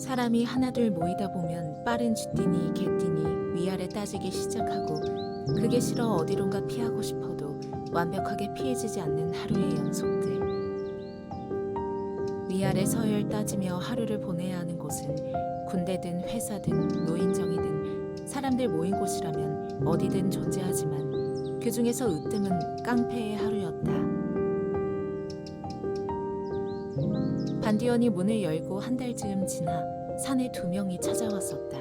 사람이 하나둘 모이다 보면 빠른 쥐띠니 개띠니 위아래 따지기 시작하고 그게 싫어 어디론가 피하고 싶어도 완벽하게 피해지지 않는 하루의 연속들. 위아래 서열 따지며 하루를 보내야 하는 곳은 군대든 회사든 노인정이든 사람들 모인 곳이라면 어디든 존재하지만 그 중에서 으뜸은 깡패의 하루였다. 반디언이 문을 열고 한 달쯤 지나 산에 2명이 찾아왔었다.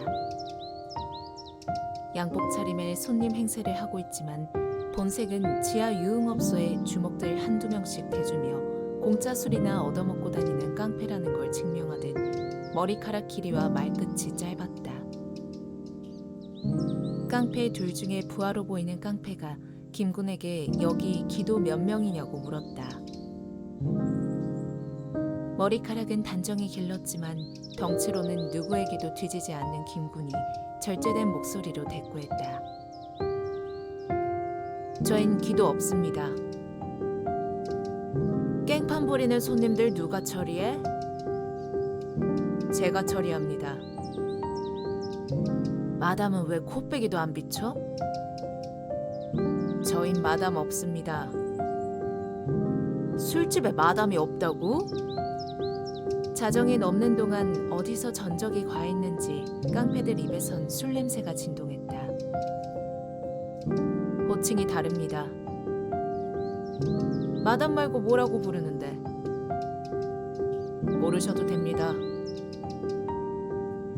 양복 차림의 손님 행세를 하고 있지만 본색은 지하 유흥업소에 주먹들 한두 명씩 대주며 공짜 술이나 얻어먹고 다니는 깡패라는 걸 증명하듯 머리카락 길이와 말끝이 짧았다. 깡패 둘 중에 부하로 보이는 깡패가 김군에게 여기 기도 몇 명이냐고 물었다. 머리카락은 단정히 길렀지만 덩치로는 누구에게도 뒤지지 않는 김군이 절제된 목소리로 대꾸했다. 저흰 기도 없습니다. 깽판 부리는 손님들 누가 처리해? 제가 처리합니다. 마담은 왜 코빼기도 안 비춰? 저흰 마담 없습니다. 술집에 마담이 없다고? 자정이 넘는 동안 어디서 전적이 과했는지 깡패들 입에선 술 냄새가 진동했다. 호칭이 다릅니다. 마담 말고 뭐라고 부르는데? 모르셔도 됩니다.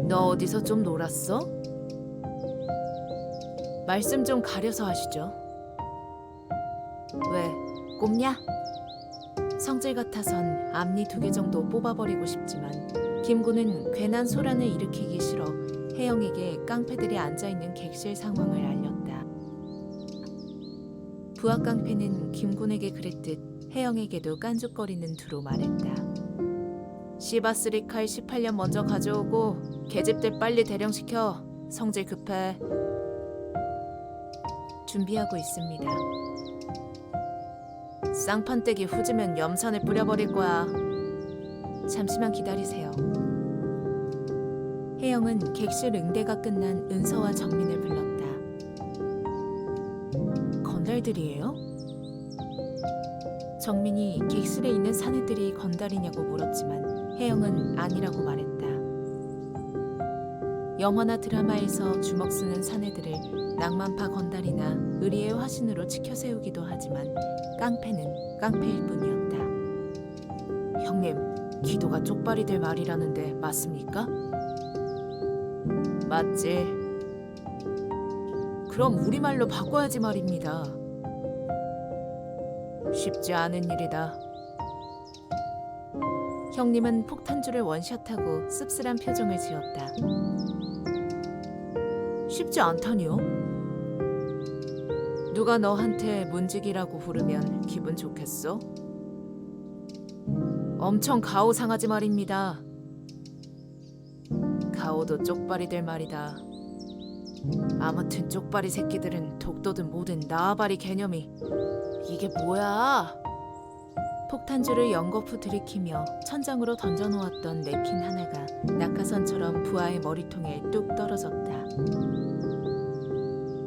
너 어디서 좀 놀았어? 말씀 좀 가려서 하시죠. 왜, 꼽냐? 성질 같아선 앞니 2개 정도 뽑아버리고 싶지만 김군은 괜한 소란을 일으키기 싫어 혜영에게 깡패들이 앉아있는 객실 상황을 알렸다. 부하 깡패는 김군에게 그랬듯 혜영에게도 깐죽거리는 두로 말했다. 시바스리 칼 18년 먼저 가져오고 계집들 빨리 대령시켜. 성질 급해. 준비하고 있습니다. 쌍판떼기 후지면 염산을 뿌려버릴 거야. 잠시만 기다리세요. 혜영은 객실 응대가 끝난 은서와 정민을 불렀다. 건달들이에요? 정민이 객실에 있는 사내들이 건달이냐고 물었지만 혜영은 아니라고 말했다. 영화나 드라마에서 주먹 쓰는 사내들을 낭만파 건달이나 의리의 화신으로 치켜세우기도 하지만 깡패는 깡패일 뿐이었다. 형님, 기도가 쪽발이 될 말이라는데 맞습니까? 맞지. 그럼 우리말로 바꿔야지 말입니다. 쉽지 않은 일이다. 형님은 폭탄주를 원샷하고 씁쓸한 표정을 지었다. 쉽지 않다니요? 누가 너한테 문직이라고 부르면 기분 좋겠어? 엄청 가오 상하지 말입니다. 가오도 쪽발이 될 말이다. 아무튼 쪽발이 새끼들은 독도든 뭐든 나아바리 개념이. 이게 뭐야? 폭탄주를 연거푸 들이키며 천장으로 던져놓았던 냅킨 하나가 낙하선처럼 부하의 머리통에 뚝 떨어졌다.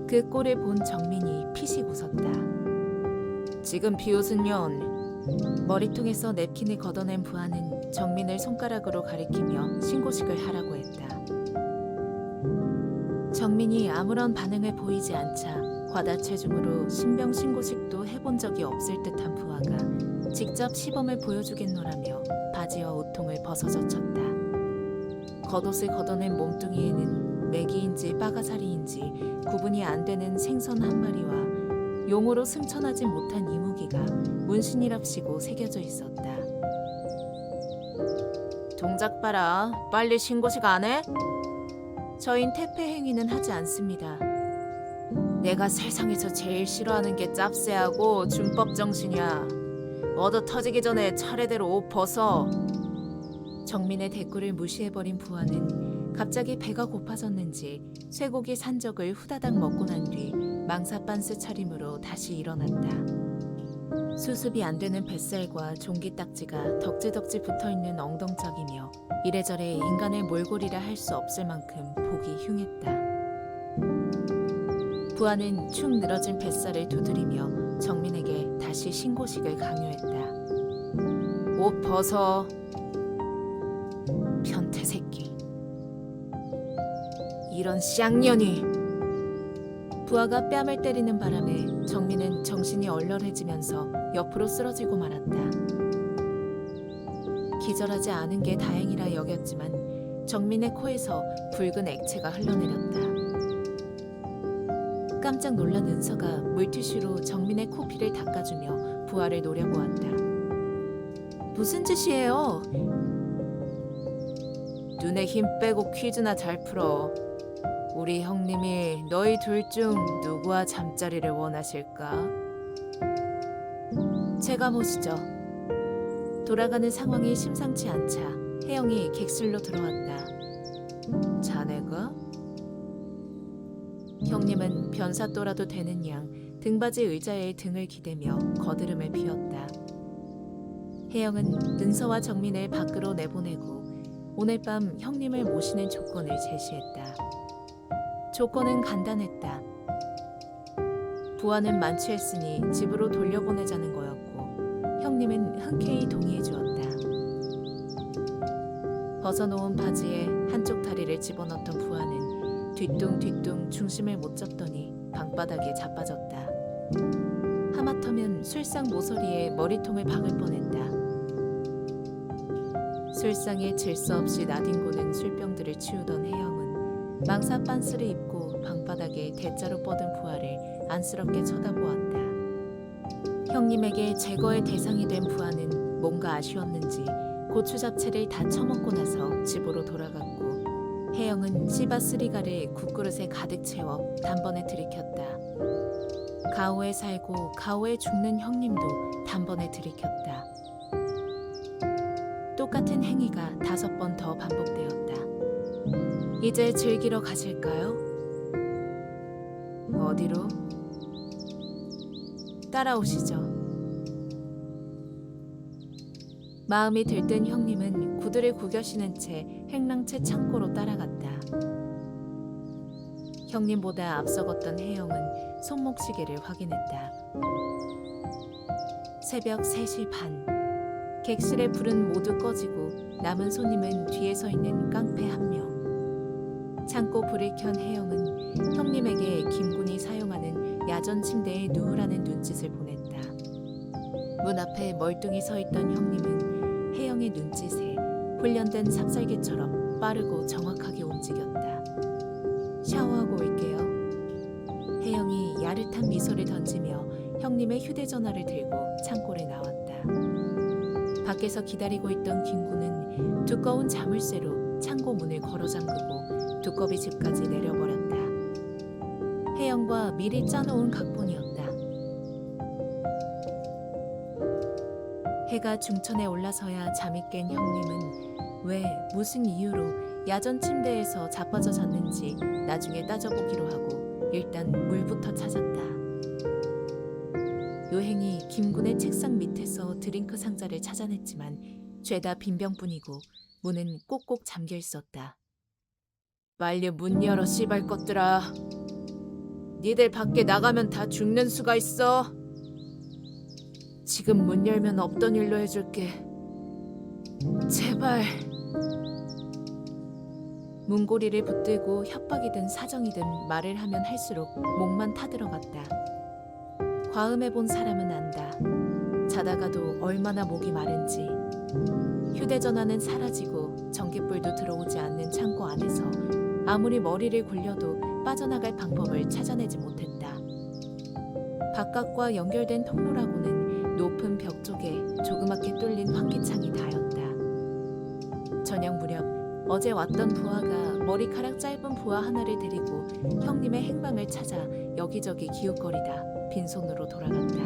그 꼴을 본 정민이 피식 웃었다. 지금 비웃은 년. 머리통에서 냅킨을 걷어낸 부하는 정민을 손가락으로 가리키며 신고식을 하라고 했다. 정민이 아무런 반응을 보이지 않자 과다 체중으로 신병 신고식도 해본 적이 없을 듯한 부하가 직접 시범을 보여주겠노라며 바지와 옷통을 벗어젖혔다. 겉옷을 걷어낸 몸뚱이에는 메기인지 빠가사리인지 구분이 안 되는 생선 한 마리와 용으로 승천하지 못한 이무기가 문신이랍시고 새겨져 있었다. 동작 봐라. 빨리 신고식 안 해? 저흰 퇴폐 행위는 하지 않습니다. 내가 세상에서 제일 싫어하는 게 짭새하고 준법 정신이야. 얻어 터지기 전에 차례대로 옷 벗어. 정민의 대꾸를 무시해버린 부하는 갑자기 배가 고파졌는지 쇠고기 산적을 후다닥 먹고 난 뒤 망사반스 차림으로 다시 일어났다. 수습이 안 되는 뱃살과 종기 딱지가 덕지덕지 붙어있는 엉덩짝이며 이래저래 인간의 몰골이라 할 수 없을 만큼 보기 흉했다. 부하는 축 늘어진 뱃살을 두드리며 정민에게 다시 신고식을 강요했다. 옷 벗어. 변태 새끼. 이런 쌍년이. 부하가 뺨을 때리는 바람에 정민은 정신이 얼얼해지면서 옆으로 쓰러지고 말았다. 기절하지 않은 게 다행이라 여겼지만 정민의 코에서 붉은 액체가 흘러내렸다. 깜짝 놀란 은서가 물티슈로 정민의 코피를 닦아주며 부하를 노려보았다. 무슨 짓이에요? 눈에 힘 빼고 퀴즈나 잘 풀어. 우리 형님이 너희 둘 중 누구와 잠자리를 원하실까? 제가 모시죠. 돌아가는 상황이 심상치 않자 혜영이 객실로 들어왔다. 자네가? 형님은 변사또라도 되는 양 등받이 의자에 등을 기대며 거드름을 피웠다. 혜영은 은서와 정민을 밖으로 내보내고 오늘 밤 형님을 모시는 조건을 제시했다. 조건은 간단했다. 부하는 만취했으니 집으로 돌려보내자는 거였고 형님은 흔쾌히 동의해 주었다. 벗어놓은 바지에 한쪽 다리를 집어넣던 부하는 뒤뚱뒤뚱 중심을 못 잡더니 방바닥에 자빠졌다. 하마터면 술상 모서리에 머리통을 박을 뻔했다. 술상에 질서 없이 나뒹구는 술병들을 치우던 혜영은 망사 빤스를 입고 방바닥에 대자로 뻗은 부하를 안쓰럽게 쳐다보았다. 형님에게 제거의 대상이 된 부하는 뭔가 아쉬웠는지 고추 잡채를 다 처먹고 나서 집으로 돌아갔고 혜영은 씨바스리가를 국그릇에 가득 채워 단번에 들이켰다. 가오에 살고 가오에 죽는 형님도 단번에 들이켰다. 똑같은 행위가 5번 더 반복되었다. 이제 즐기러 가실까요? 어디로? 따라오시죠. 마음이 들뜬 형님은 구두를 구겨신은 채 행랑채 창고로 따라갔다. 형님보다 앞서갔던 혜영은 손목시계를 확인했다. 새벽 3시 반. 객실의 불은 모두 꺼지고 남은 손님은 뒤에 서 있는 깡패 1명. 창고 불을 켠 혜영은 형님에게 김군이 사용하는 야전 침대에 누우라는 눈짓을 보냈다. 문 앞에 멀뚱히 서 있던 형님은 혜영의 눈짓에 훈련된 삽살개처럼 빠르고 정확하게 움직였다. 샤워하고 올게요. 혜영이 야릇한 미소를 던지며 형님의 휴대전화를 들고 창고를 나왔다. 밖에서 기다리고 있던 김군은 두꺼운 자물쇠로 창고 문을 걸어 잠그고 두꺼비 집까지 내려버렸다. 혜영과 미리 짜놓은 각본이었다. 해가 중천에 올라서야 잠이 깬 형님은 왜 무슨 이유로 야전 침대에서 자빠져 잤는지 나중에 따져보기로 하고 일단 물부터 찾았다. 요행이 김군의 책상 밑에서 드링크 상자를 찾아냈지만 죄다 빈병뿐이고 문은 꼭꼭 잠겨 있었다. 빨리 문 열어 씨발 것들아. 니들 밖에 나가면 다 죽는 수가 있어. 지금 문 열면 없던 일로 해줄게. 제발. 문고리를 붙들고 협박이든 사정이든 말을 하면 할수록 목만 타들어갔다. 과음해본 사람은 안다. 자다가도 얼마나 목이 마른지. 휴대전화는 사라지고 전기불도 들어오지 않는 창고 안에서 아무리 머리를 굴려도 빠져나갈 방법을 찾아내지 못했다. 바깥과 연결된 통로라고는 높은 벽 쪽에 조그맣게 뚫린 환기창이 다였다. 저녁 무렵 어제 왔던 부하가 머리카락 짧은 부하 하나를 데리고 형님의 행방을 찾아 여기저기 기웃거리다 빈손으로 돌아갔다.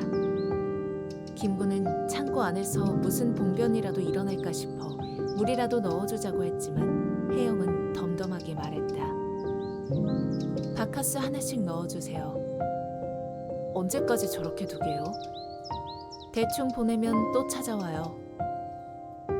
김군은 창고 안에서 무슨 봉변이라도 일어날까 싶어 물이라도 넣어주자고 했지만 혜영은 덤덤하게 말했다. 바카스 하나씩 넣어주세요. 언제까지 저렇게 두게요? 대충 보내면 또 찾아와요.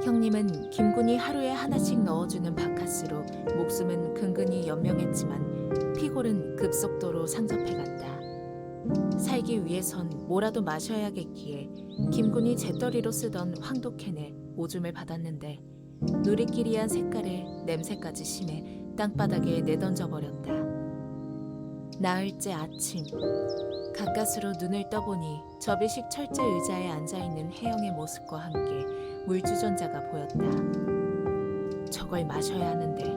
형님은 김군이 하루에 하나씩 넣어주는 바카스로 목숨은 근근히 연명했지만 피골은 급속도로 상접해갔다. 살기 위해선 뭐라도 마셔야겠기에 김군이 재떨이로 쓰던 황도캔에 오줌을 받았는데 누리끼리한 색깔에 냄새까지 심해 땅바닥에 내던져버렸다. 나흘째 아침, 가까스로 눈을 떠보니 접이식 철제 의자에 앉아있는 혜영의 모습과 함께 물주전자가 보였다. 저걸 마셔야 하는데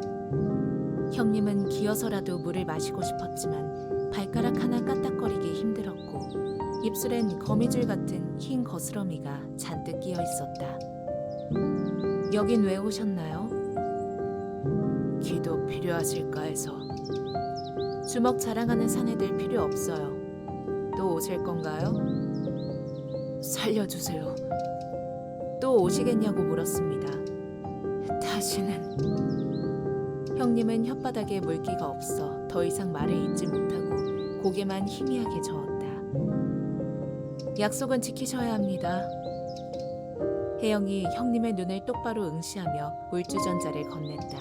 형님은 기어서라도 물을 마시고 싶었지만 발가락 하나 까딱거리기 힘들었고 입술엔 거미줄 같은 흰 거스러미가 잔뜩 끼어 있었다. 여긴 왜 오셨나요? 기도 필요하실까 해서. 주먹 자랑하는 사내들 필요 없어요. 또 오실 건가요? 살려주세요. 또 오시겠냐고 물었습니다. 다시는. 형님은 혓바닥에 물기가 없어 더 이상 말을 잇지 못하고 고개만 희미하게 저었다. 약속은 지키셔야 합니다. 혜영이 형님의 눈을 똑바로 응시하며 물주전자를 건넸다.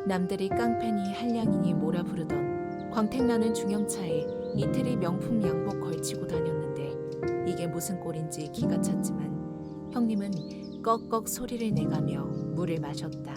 남들이 깡패니 한량이니 뭐라 부르던 광택나는 중형차에 이태리 명품 양복 걸치고 다녔는데 이게 무슨 꼴인지 기가 찼지만 형님은 꺽꺽 소리를 내가며 물을 마셨다.